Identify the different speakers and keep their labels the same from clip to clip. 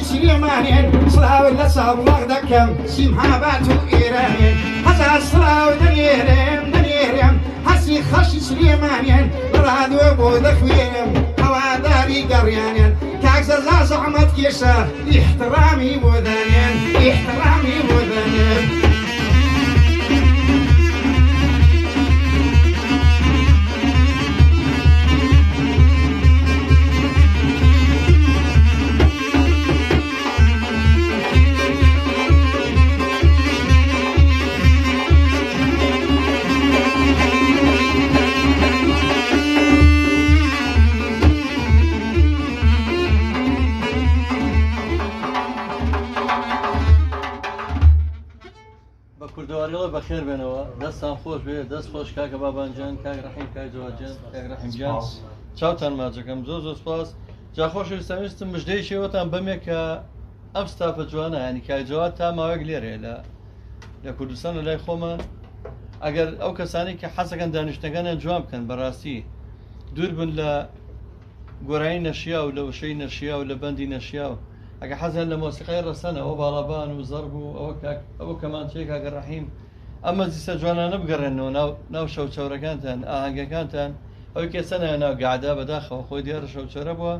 Speaker 1: خاشي سليمانين صلاة ولا صابلاغ دكم سيمها باتو إيرانين هزا صلاة ودنيرين هسي خاشي سليمانين براد وبو ذخوينين هواداري قريانين كاكس زاز عمد كيسا احترامي مذانين احترامي مذانين
Speaker 2: كردواريڵە بەخێر بێنەوە دەستان خۆش بێ دەست خۆش کاکە بابانجان کاک ڕەحیم کاک جوادجان کاک ڕەحیمجان چاوتان ماجەکەم زۆر سپاس جا خۆشەویستان مژدەی شێوەتان بەمێ کە ئەم ستافە جوانە ینی کاک جواد تا ماوەیەک لێرێ لە کوردستان لە لای خۆمان ئەگەر ئەو کەسانی کە حەزەکەن دانیشتەکانیان جوان بکەن بەڕاستی دوور بن لە گۆرایی نەشیا و لە وشەی نەشیا و لە بەندی نەشیا و ئەگە حەزیان لە مۆسیقای ڕەسەنە ئەوە باڵەبان و زەرب و ئەوە کەمانچەیە کاکە ڕەحیم ئەمە جیسە جوانانە بگەڕێنەوە ناو شەوچەورەکانتان ئاهەنگەکانتان ئەوەی کێسەنە ناو گعدا بەداخەوە خۆی دیارە شەوچەرە بووە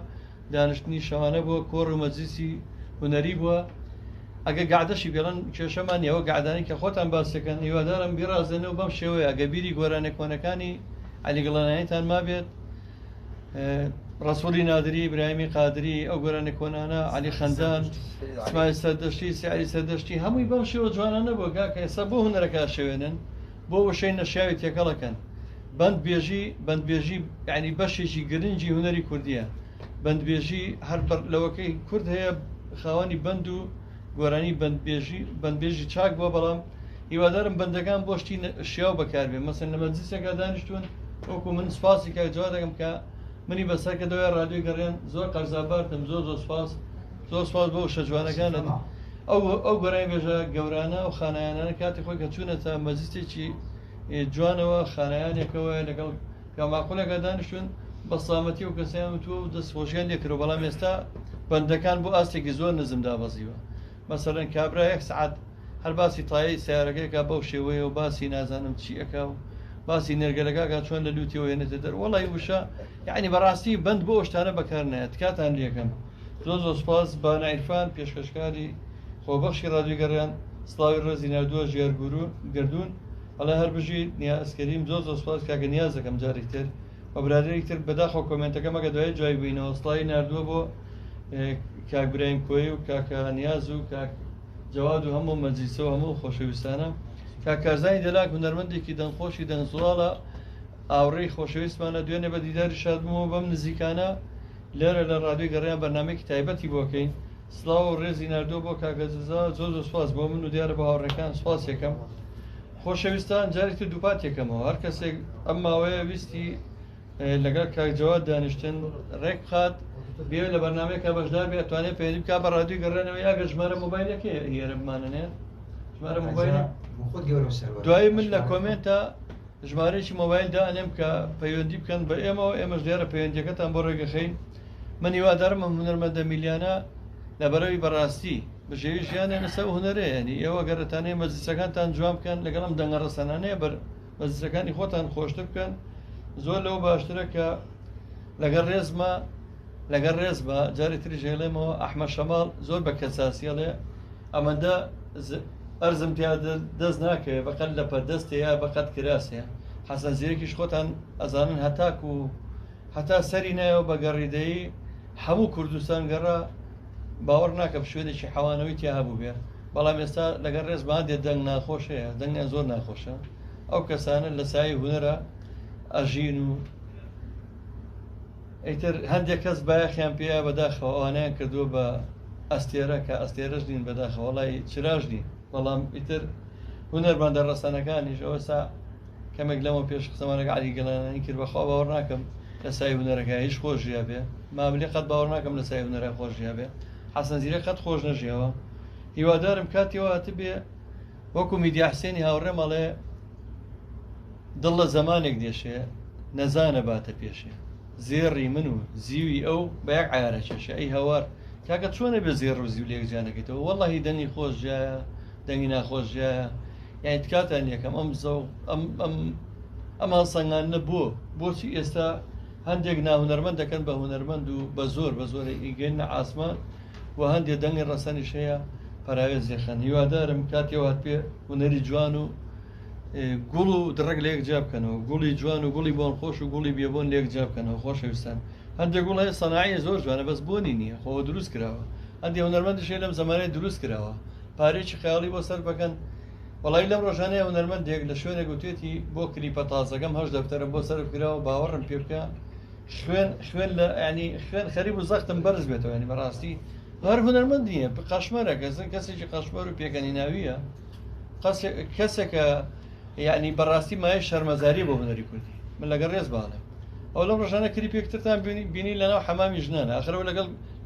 Speaker 2: دانیشتنی شەوانە بووە کۆڕ و مەجلیسی هونەری بووە ئەگە گعدەشی گەڵەن کێشەمان ئەوە گعدانی کە خۆتان باسەکەن هیوادارم بیڕازێنەوە بەم شێوەیە ئەگە بیری گۆرانە کۆنەکانی عەلی گڵەناییتان ما بێت ڕسوولی نادری ئیبراهیمی قادری ئەو گۆرانە کۆنانە عەلی خەندان ئیسماعیل سەردەشتی سیعەلی سەردەشتی هەمووی بەم شێوە جوانانە بووە کاکە ئێستا بۆ هونەرەکە شێوێنن بۆ وشەی نەشیاوی تێکەڵەکەن بەندبێژی یعنی بەشێکی گرنگی هونەری کوردیە بەندبێژی هەر لەوەکەی کورد هەیە خاوەنی بەند و گۆرانی بەندبێژی چاک بووە بەڵام هیوادارم بەندەکان بۆ شتی شیاو بەکاربێ مەسەن لە مەجلیسێکا دانیشتوون وەکو من سپاسی کاک جواد دەکەم کە منی بەسەر کە دەوای ڕادیۆی گەڕێن زۆر قەرزابارتم زۆر سپاس بۆ شە جوانەکانن ئەو گۆرانی بێژە گەورانە و خانایانانە کاتی خۆی کە چوونەتە مەجلیسێکی جوانەوە خانایانێکەوە لەگەڵ کاماقولەکە دانیشتوون بە سڵامەتی و کەسیان تو دەستخۆشیان لێکرەوە بەڵام ئێستا بەندەکان بۆ ئاستێکی زۆر نزم دابەزیوە مەسەرەن کابرا 1 سعات هەر باسی تایەی سیارەکەیکە بەو شێوەیە و باسی نازانم چی ئەکا و باسی نێرگەلەکە چۆن لە لوتیەوە هێنێتە دەر وەڵی وشە یعنی بەڕاستی بند بۆ شتانە بەکار نایەت کاتان لێکەم زۆر سپاس بە نایرفان پێشکەشکاری خۆبەخشی ڕادیۆی گەڕیان سڵاوی ڕێزی نردووە گردوون هەڵە هەر بژی نیا ئەسکەریم زۆر سپاس کاکە نیاز دەکەم جارێک تر بە برادێکی تر بەداخەوە کۆمنتەکە مەگە دوای جوای بووینەوە سڵاوی نردووە بۆ کاک برایم کۆی و کاکە نیاز و کاک جواد و هەموو مەجلیسە و هەموو خۆشەویستانە کاکارزانی دەلاک هونەرمەندێکی دەنگخۆشی دەنگزوڵاڵە ئاوڕێی خۆشەویستمانە دوێنێ بە دیداری شادبوومەوە بەم نزیکانە لێرە لە ڕادیۆی گەڕیان بەرنامەیەکی تایبەتی بۆکەین سڵاو و ڕێزی نردووە بۆ کاکەزا زۆر سپاس بۆ من و دیارە بە هاوڕێکان سپاس یەکەم خۆشەویستان جارێکی دووپات یەکەمەوە هەر کەسێک ئەم ماوەیە ویستی لەگەڵ کاک جواد دانیشتن ڕێک بخات بێ لە بەرنامەیەکە بەشدار بێت توانێت پێویستی بکات بە ڕادیۆی گەڕێنەوە یاگە ژمارە مۆبایلەکەی هێرە بمانەنێ ژمارە مۆبایل دوای من لە کۆمنتە ژمارەیەکی مۆبایل دانێم کە پەیوەندی بکەن بە ئێمەوە ئێمەش دیارە پەیوەندیەکەتان بۆ ڕێگەخەین من هیوادارم ئەم هونەرمەندە میلیانە لەبەرەوەی بەڕاستی بەشێوی ژیانە لەسەر هونەرەیە ینی ئێوە گەرەتانەیە مەجلیسەکانتان جوان بکەن لەگەڵم دەنگە ڕەسەنانەیە بەر مەجلیسەکانی خۆتان خۆشتر بکەن زۆر لەوە باشترە کە لەگەر ڕێزمە جاری تریش هێڵێمەوە ئەحمەد شەماڵ زۆر بە کەساسیەڵێ ئەمەندە ئەرزم تیا دەست ناکەوێت بەقەت لە پەردەستەیە بەقەت کراسەیە حەسەن زیرەکیش خۆتان ئەزانن هەتاک و هەتا سەری نایەوە بە گەڕیدەیی هەموو کوردستان گەڕا باوەڕ ناکە شوێنێکی حەوانەوەی تیا هەبوو بێ بەڵام ئێستا لەگەر ڕێزمان دێت دەنگ ناخۆشەیە دەنگیان زۆر ناخۆشە ئەو کەسانە لە سای هونەرە ئەژین و ئەیتر هەندێک کەس بایەخیان پێە بەداخەوە ئەوانیان کردووە بە ئەستێرە کە ئەستێرەش دین بەداخەوە وەڵی چراژ دین بەڵام ئیتر هونەرمەندە ڕەسەنەکانیش ئەوە سا کەمێک لەمە پێش قسەمانەکە عەلی گەڵانانی کرد بەخوا باوەڕ ناکەم لە سای هونەرەکە هیچ خۆش ژیا بێ ماملێ قەت باوەڕ ناکەم لە سای هونەرە خۆش ژیا بێ حەسەن زیرە قەت خۆش نەژیەوە هیوادارم کاتیەوە هاتە بێ وەکو میدیا حسێنی هاوڕێ مەڵێ دڵ لە زەمانێک دێشێ نەزانە باتە پێشێ زێڕی من و زیوی ئەو بە یەک عیارە کێشە ئەی هەوار کاکە چۆنە بە زێر ڕوزی و لێکجانەکەیتەوە وەڵڵاهی دەنگی خۆش جایە دەنگی ناخۆش جایە یانی تکاتان یەکەم ئەم هەڵسەنگان نەبووە بۆچی ئێستا هەندێک ناهونەرمەند دەکەن بە هونەرمەند و بە زۆر ئیگەینە ئاسمان و هەندێک دەنگی ڕەسەنیش هەیە پەراوێز زێخەن هیوادارم کاتێوات پێ هونەری جوان و گوڵ و دڕک لێک جا بکەنەوە گوڵی جوان و گوڵی بۆن خۆش و گوڵی بێبوون لێک جا بکەنەوە خۆشەویستان هەندێک گوڵ هەیە سەناعی زۆر جوانە بەس بۆنی نییە خۆ دروست کراوە هەندێک هونەرمەندیش لەم زەمانەیە دروست کراوە پارێکی خەیاڵی بۆ سەر بکەن وەڵی لەم ڕۆژانەیە هونەرمەندێک لە شوێنێک گوتێتی بۆ کلیپە تازەکەم هەش دەفتەرە بۆ سەر کراوە باوەڕم پێ بکە خوێن لە ینی خوێن خەریب و زەختم بەرز بێتەوە ینی بەڕاستی هەر هونەرمەند نییە قەشمەرە کەسێکی قەشمەر و پێکەنی ناویە کەسێکە یعنی بەڕاستی مای شەرمەزاری بۆ هونەری کوردی من لەگەڵ ڕێز باڵێ ئەو لەم ڕۆژانە کلیپێکترتان بینی لەناو حەمامی ژنانە ئەخرەوە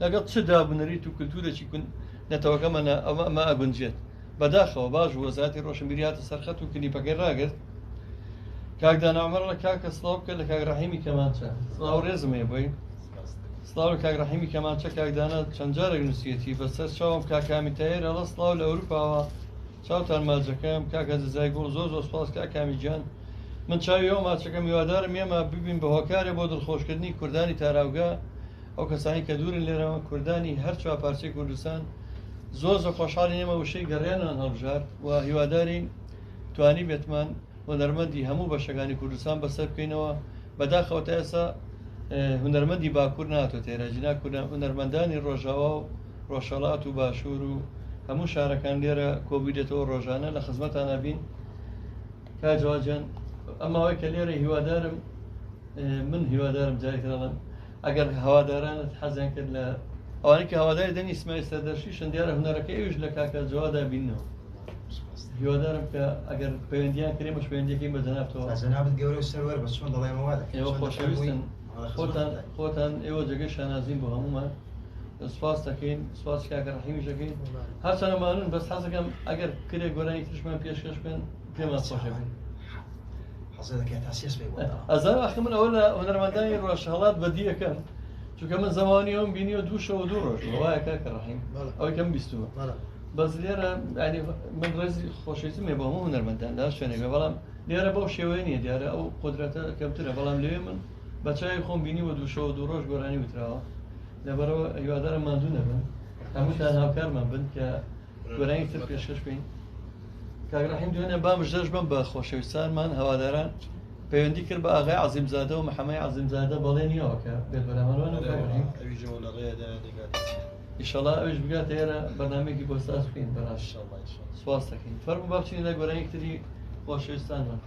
Speaker 2: لەگەڵ چ دابنەریت و کلتورێکی نەتەوەکەمە ئەمە ئەگونجێت بەداخەوە باش وەزارەتی ڕۆشنبیری هاتە سەرخەت و کلیپەکەی ڕاگرت کاک داناومەڕ لە کاکە سڵاو بکە لە کاک ڕەحیمی کەمانچە سڵاو ڕێزم هەیە بۆی سڵاو لە کاک ڕەحیمی کەمانچە کاک دانا چەند جارێک نووسیەتی بەسەر چاوم کاکامی تایر ئەڵە سڵاو لە ئەوروپاوە چاوتان ماچەکەم کاکە جزای گوڵ زۆر سپاس کاکامی گیان من چاوی ئەو ماچەکەم هیوادارم ئێمە ببین بە هۆکارێ بۆ دڵخۆشکردنی کوردانی تاراوگا ئەو کەسانی کە دوورن لێرەوە کوردانی هەر چوار پارچەی کوردستان زۆر خۆشحاڵی ئێمە وشەی گەڕیانان هەڵبژار و هیواداری توانی بێتمان هونەرمەندی هەموو بەشەکانی کوردستان بەسەر بکەینەوە بەداخەوە تا ئێستا هونەرمەندی باکوور ناتۆ تێرە جینا هونەرمەندانی ڕۆژاوا و ڕۆژهەڵات و باشوور و هەموو شارەکان لێرە کۆبیدێتەوە ڕۆژانە لە خزمەتان نبین کاجوواجان ئەماوەی کە لێرە هیوادارم من هیوادارم جارێکڵم ئەگەر هەوادارانت حەزیان کرد لە ئەوانەی کە هەواداری دەنگی ئیسماعیل سەردەشتیشن دیارە هونەرەکەی ئەویش لە کاکە جەوادا بینەوە هیوادارم کە ئەگەر پەیوەندیان کرێمەش پەیوەندیەکەی بەجەنابتەوە
Speaker 3: جەنابەت گەورە و سەروەر بە چۆن دەڵێمە وا دەکەن
Speaker 2: ئێوە خۆشەویستن خۆتان ئێوە جێگەی شانازیم بۆ هەمومان سپاس دەکەین سپاس کاکە ڕەحیمیش دەکەین هەرچەندەمانن بەس حەزەکەم ئەگەر کرێک گۆرانی ترشمان پێشکەش بکەن پێمان خۆشە بین ئەزار ئەخ من ئەوە لە هونەرمەندانی ڕۆژهەڵات بەدیەکەم چونکە من زەمانی ئەوم بینیوە دوو شەو و دوو ڕۆژ وایە کاکە ڕەحیم ئەوەی کەم بیستووە بەس لێرە ینی من ڕێزی خۆشەویستم هەیە بۆ هەموو هونەرمەندان لا شوێنێکە بەڵام لێرە بەو شێوەیە نییە دیارە ئەو قودرەتە کەمترە بەڵام لەوێ من بە چای خۆم بینیوە دوو شەو و دوو ڕۆژ گۆرانی وتراوە لەبەرەوە هیوادارم ماندوو نەبن هەمووتان هاوکارمان بن کە گۆرانی تر پێشکەش بکەین کاک ڕەحیم دوێنێ بامژدەش بم بە خۆشەویستانمان هەواداران پەیوەندی کرد بە ئاغای عەزیمزادە و محەمەد عەزیمزادە بەڵێ نییەوە کە بێت بەرامەروانە کاک ڕەحیم ئیشەڵا ئەوش بگاتە ئێرە بەرنامەیەکی بۆ ساز بکەین بەڕاست سواز دەکەین فەرموو با بچین لە گۆرانی تری خۆشەویستانمان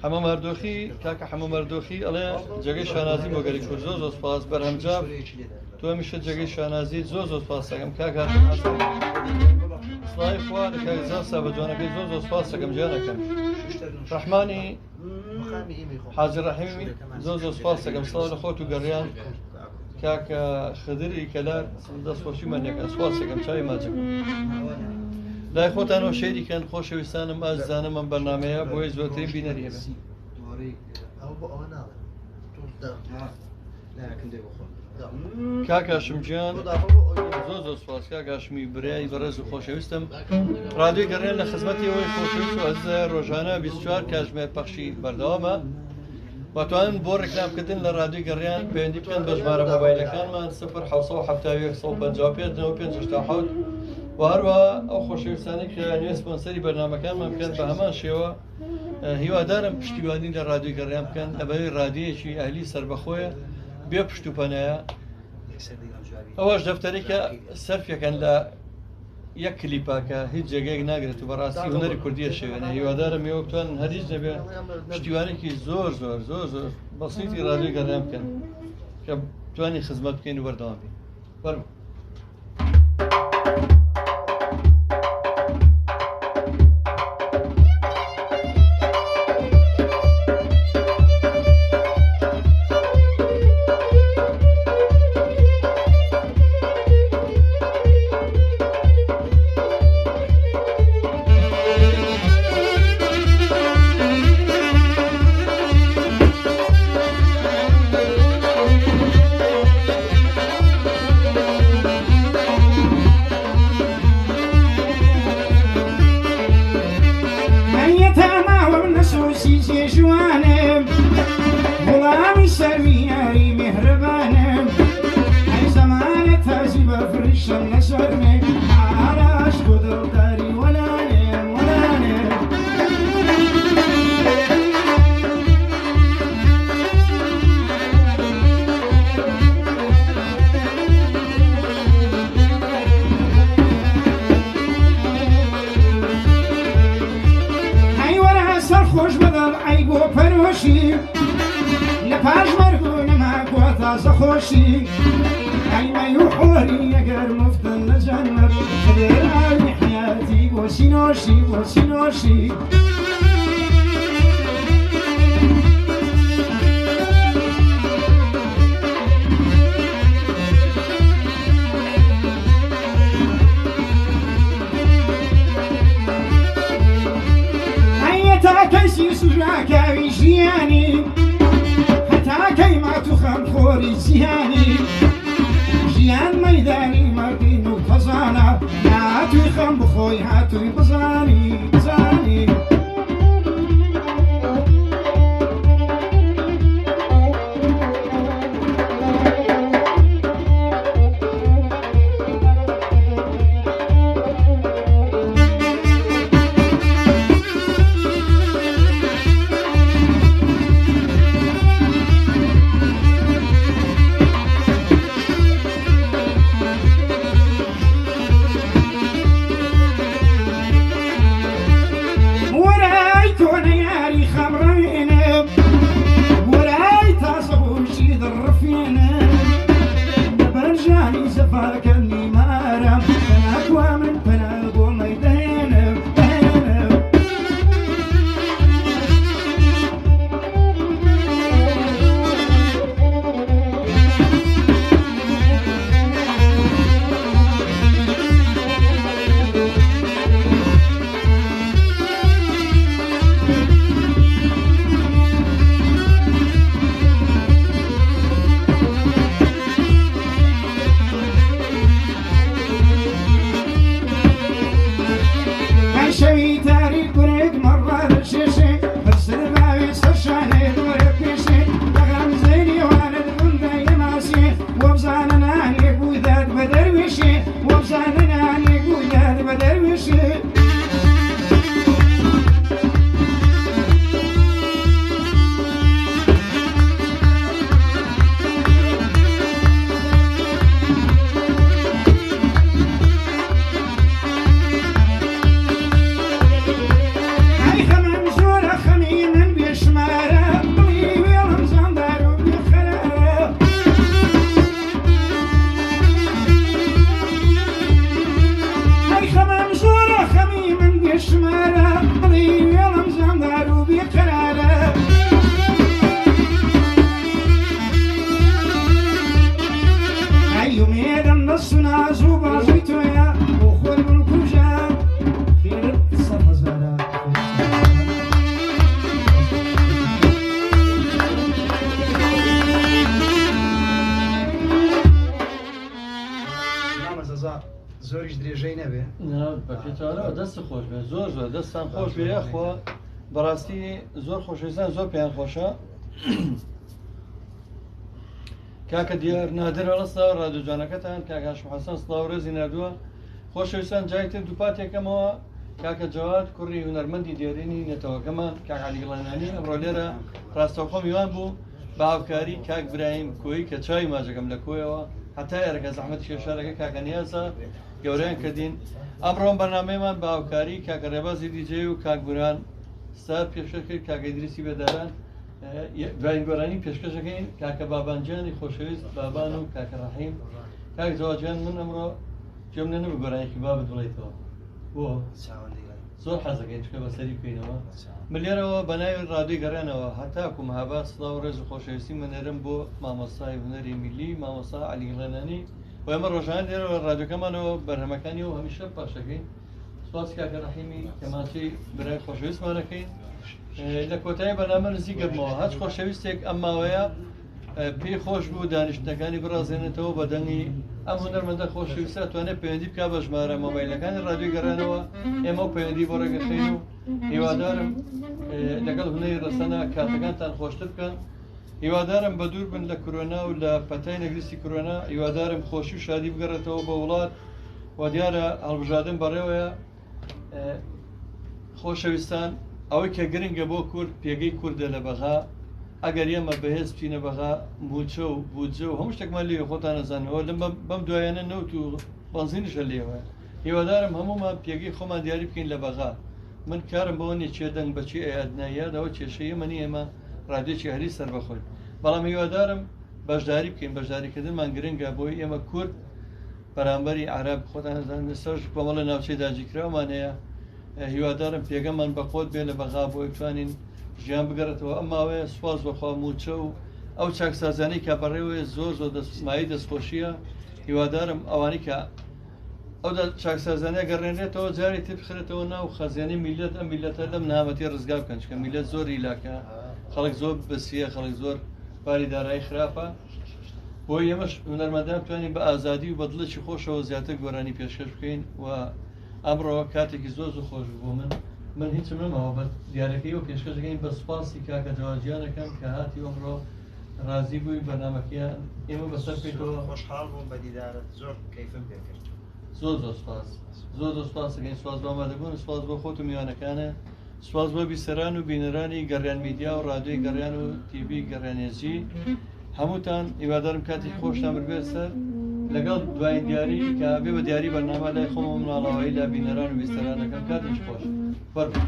Speaker 2: حەمە مەردۆخی کاکە حەمە مەردۆخی ئەڵێ جێگەی شانازی بۆ گەری کورد زۆر سپاس بەرهەمجار تۆ هەمیشە جێگەی شانازی زۆر سپاس دەکەم کاکە سڵاوی خوا لە کاکزار سابە جوانەکەی زۆر سپاس دەکەم جیانەکەم ڕەحمانی حاجی ڕەحیمی زۆر سپاس دەکەم سڵاو لە خۆت و گەڕیان کاکە خدری کەلار دەستخۆشیمانێکە سپاس دەکەم چاوی ماچەکەم لای خۆتانەوە شێریکەن خۆشەویستانم ئازانم ئەم بەرنامەیە بۆی زۆرترین بینەری هەبێت کاک هاشمجیان زۆر سپاس کاک هاشمی برای بەڕێز و خۆشەویستم ڕادیۆی گەڕیان لە خزمەتی ئەوەی خۆشەویست و ئەزە ڕۆژانە 24 کاتژمێر پەخشی بەردەوامە واتوانن بۆ ڕێکلامکردن لە ڕادیۆی گەڕیان پەیوەندی بکەن بە ژمارە مۆبایلەکانمان 0 و هەروەها ئەو خۆشەویستانی کە نوێ سپۆنسەری بەرنامەکانمان بکەن بە هەمان شێوە هیوادارم پشتیوانی لە ڕادیۆی گەڕیان بکەن لەبەرەوەی ڕادیۆیەکی ئەهلی سەربەخۆیە بێ پشت و پەنایە ئەوەش دەفتەرێکە سەرفێکەن لە یەک کلیپاکە هیچ جێگەیەک ناگرێت و بەڕاستی هونەری کوردیە شێوێنە هیوادارم ئێوە بتوانن هەریچ نەبێ پشتیوانێکی زۆر بەسیتی ڕادیۆی گەڕیان بکەن کە بتوانین خزمەت بکەین و بەردەوام بین فەرموو
Speaker 1: شم نسرني عراش كدر داري ولا نيم ولا نيم هاي ورا سر خوش بدل عيبو پروشي لپاش مرگون ما قوتا زخوشي هاي ما يحوري يقر مفتن لجنب خدر عالي حياتي وسينوشي وسينوشي هاي تاكسي سجاكا ويجياني حتى ما تخم خوري زياني جيان ميداني مردين وفزانا هاتو يخم بخوي هاتو يبزاني بزاني
Speaker 3: زۆریش درێژەی نەبێ
Speaker 2: بەپێچوانەوە دەست خۆش بێ زۆر زۆر دەستان خۆش بێ یاخوا بەڕاستی زۆر خۆشەویستان زۆر پێیان خۆشە کاکە دیار نادر ئەڵەستا ڕادیۆجانەکەتان کاکە هاشم حەسەن سڵاو ڕێزی نردووە خۆشەویستان جای تر دووپاتێکەمەوە کاکە جەواد کوڕی هونەرمەندی دیێرینی نێتەوەکەمان کاک عەلی گڵەنانی ئەمڕۆ لێرە ڕاستەوخۆ میوان بوو بە هاوکاری کاک براهیم کۆی کە چاوی ماجەکەم لە کۆیەوە حتا ئێرەکە زەحمەت کێشارەکە کاکە نیازە گەورەیان کردین ئەمڕۆم بەرنامەیەمان بە هاوکاری کاکە ڕێبازی دیجێ و کاک بوران سار پێشکەش کرد کاکە ئیدریسی بەداران دوایین گۆرانی پێشکەشەکەین کاکە بابانجیانی خۆشەویست بابان و کاکە ڕەحیم کاک جەواجیان من ئەمڕۆ جێم لێ نەبوو گۆرانێکی بابت بڵێیتەوە بۆ زۆر حەزەکەین چکە بەسەری بکەینەوە ملێرەوە بە ناوی ڕادیۆی گەڕێنەوە هەتاکو مەهاباد سڵاو و ڕێز و خۆشەویستی منێرم بۆ مامۆستای هونەری میلی مامۆستا عەلی گڵەنانی و ئێمە ڕۆژان لێرەوە ڕادیۆکەمانەوە بەرهەمەکانی و هەمیشە پاشەکەین سپاس کاکە ڕەحیمی کەمانچەی برای خۆشەویستمانەکەین لە کۆتایی بەرنامە نزیک گەبمەوە هەچ خۆشەویستێک ئەم ماوەیە پێی خۆش بوو دانیشتەکانی بڕازێنێتەوە بە دەنگی ئەم هونەرمەندە خۆشەویستە توانێت پەیوەندی بکات بە ژمارە مۆبایلەکانی ڕادیۆی گەڕێنەوە ئێمە پەیوەندی بۆ ڕێگەخەین و هیوادارم لەگەڵ هونەری ڕەسەنە کاتەکانتان خۆشتر بکەن هیوادارم بە دوور بن لە کۆرۆنا و لە پەتای نەگریستی کۆرۆنا هیوادارم خۆشی و شادی بگەڕێتەوە بە وڵات و دیارە هەڵبژاردن بەڕێوەیە. خۆشەویستان ئەوەی کە گرنگە بۆ کورد پێگەی کووردە لە بەغا ئەگەر ئێمە بەهێز بچینە بەغا موچە و بودجە و هەموو شتێکمان لێ خۆتان نەزانەوە لەم بەم دوایانە نەوت و بەنزینشە لێوە. هیوادارم هەمومان پێگەی خۆمان دیاری بکەین لە بەغا. من کارم بەوە نیە چێ دەنگ بەچی ئەیادناییادەوە کێشەیە منی ئێمە ڕادێکی هەری سەر بەخۆین، بەڵام هیوادارم بەشداری بکەین. بەشداریکردنمان گرنگە بۆی ئێمە کورد بەرامبەری عرب خۆتان نەزانن سەرش کۆمەڵە ناوچەی داگیرکراومان هەیە. هیوادارم پێگەمان بەخۆت بێ لە بەغا بۆ بتوانین ژیان بگەڕێتەوە. ئەماوەیە سوپاس بەخوا موچە و ئەو چاکسازانەی کە بەڕێوەیە زۆر دەستمایی دەستخۆشیە. هیوادارم ئەوانی کە ئەو چاکسازانە گەڕێنێتەوە جاری تر بخرێتەوە ناو خەزیانی میلەت ئەم میلەتە لەم نامەتی ڕزگا بکەن، چکە میلەت زۆر ئیلاکە، خەڵک زۆر بەسیە، خەڵک زۆر باری دارایی خراپە. بۆی ئێمەش هونەرمەندان بتوانین بە ئازادی و بە دڵێکی خۆشەوە زیاتر گۆرانی پێشکەش بکەین. و ئەمڕۆ کاتێکی زۆر خۆش بوو من هیچم نەماوە بە دیارەکەی و پێشکەشەکەین بە سوپاسی کاکە جەواجیانەکەم کە هاتی ئەمڕۆ ڕازی بووی بەنامەکەیان ئێمە بەسەر پێیتەوە.
Speaker 3: خۆشحاڵ بووم بە دیدارت، زۆر کەیفم پێ کرد.
Speaker 2: زۆر سپاس، زۆر سپاس دەکەین. سپاس بۆ ئامادەبوون، سپاس بۆ خۆت و میوانەکانە، سپاس بۆ بیسەران و بینەرانی گەڕیان میدیا و ڕادیۆی گەڕیان و تیڤی گەڕیانێزی هەمووتان. هیوادارم کاتی خۆشتان ببێت سەر لەگەڵ دوای دیاری کە بێ بە دیاری بەرنامە لای خۆم مناڵەوەی لە بینەران و بیستەرانەکەم کاتێک خۆش فەرموو.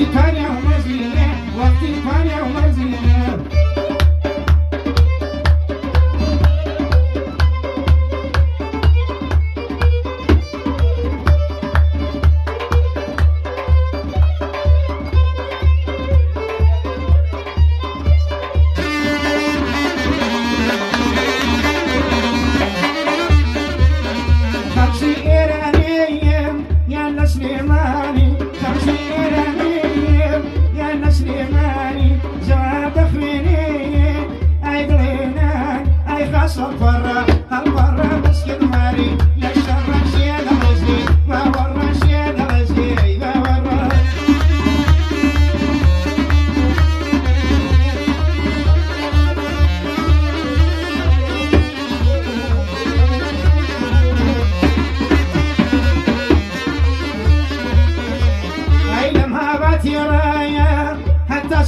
Speaker 1: وقتی پنیا مزینه وقتی پنیا مزینه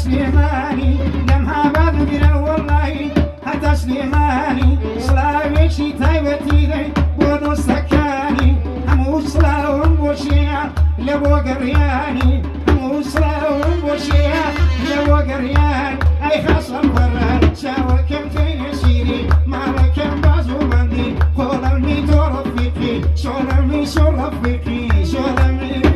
Speaker 1: سليماني لمها بعد بلا والله حتى سليماني صلاويشي تايبتي لي بودو سكاني همو صلاوهم بوشيا لبو قرياني همو صلاوهم بوشيا لبو قريان اي خاصة الوران شاور كم تنسيري ما كم بازو بندي قول الميتو رفيقي شول الميشو رفيقي شول الميشو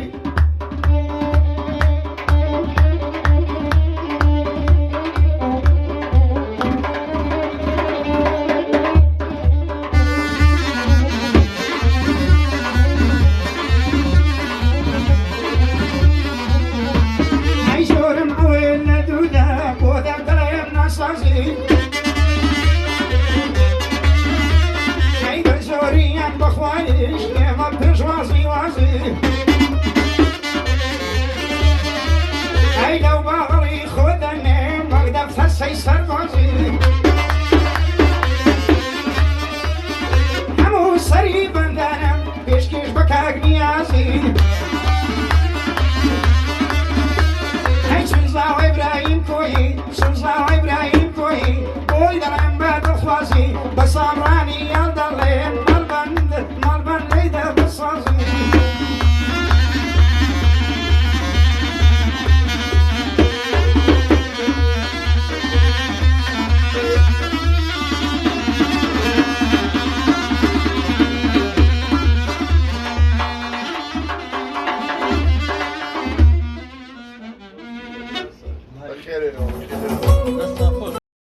Speaker 1: بصراني يا ضلين مالبن ليدا بصازي
Speaker 4: خير